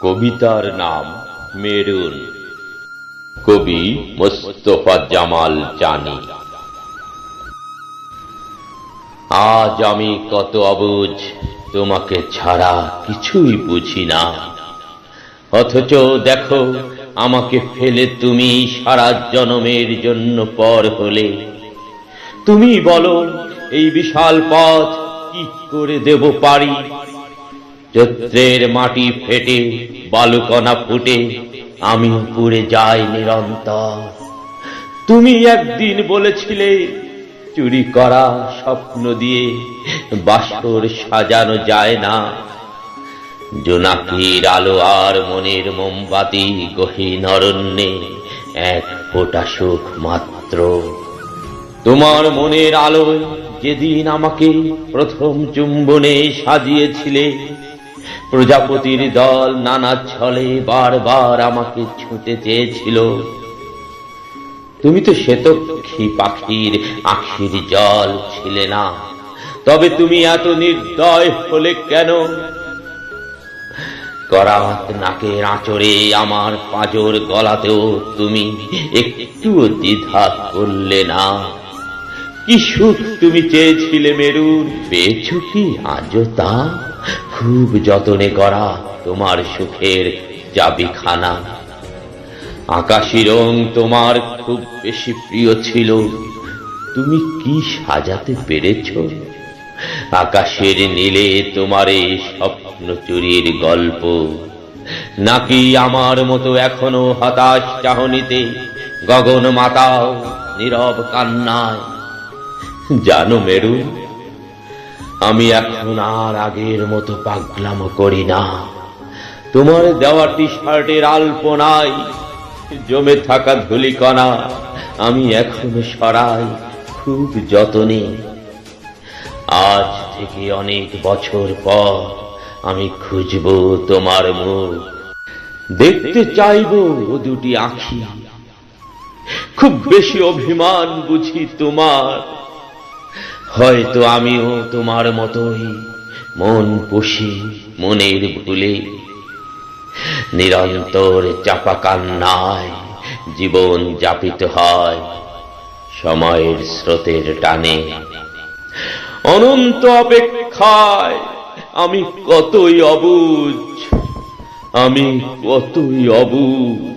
কবিতার নাম মেরুন। কবি মোস্তফা জামাল জানি। আজ আমি কত অবুঝ, তোমাকে ছাড়া কিছুই বুঝি না। অথচ দেখো আমাকে ফেলে তুমি সারা জনমের জন্য পর হলে। তুমি বলো এই বিশাল পথ কি করে দেব পারি। চৈত্রের মাটি ফেটে বালুকণা ফুটে আমি পুড়ে যাই নিরন্তর। তুমি একদিন বলেছিলে চুরি করা স্বপ্ন দিয়ে বাসর সাজানো যায় না। জোনাকির আলো আর মনের মোমবাতি গহীন অরণ্যে এক ফোঁটা সুখ মাত্র। তোমার মনের আলোয় যেদিন আমাকে প্রথম চুম্বনে সাজিয়েছিলে, প্রজাপতির দল নানা ছলে বারবার আমাকে ছুঁতে চেয়েছিল। তুমি তো শ্বেতক্ষী পাখির আখির জল ছিলে না, তবে তুমি এত নির্দয় হলে কেন? করাত নাকের আঁচড়ে আমার পাঁজর গলাতেও তুমি একটুও দ্বিধা করলে না। কি সুখ তুমি চেয়েছিলে মেরুন, পেয়েছ কি আজও তা? খুব যতনে করা তোমার সুখের চাবিখানা। আকাশি রং তোমার খুব বেশি প্রিয় ছিল, তুমি কি সাজাতে পেরেছ? আকাশের নীলে তোমার এই স্বপ্ন চুরির গল্প, নাকি আমার মতো এখনো হতাশ চাহনিতে গগন মাতাও নীরব কান্নায়? জানো মেরুন, আমি এখন আর আগের মতো পাগলামো করি না। তোমার দেওয়া টি শার্টের আলপনায় জমে থাকা ধূলিকণা আমি এখন সরাই খুব যতনে। আজ থেকে অনেক বছর পর আমি খুঁজব তোমার মুখ, দেখতে চাইব ও দুটি আঁখি। খুব বেশি অভিমান বুঝি তোমার, হয়তো আমিও তোমার মতোই মন পুষি মনের ভুলে। নিরন্তর চাপা কান্নায় জীবন যাপিত হয় সময়ের স্রোতের টানে। অনন্ত অপেক্ষায় আমি কতই অবুঝ, আমি কতই অবুঝ।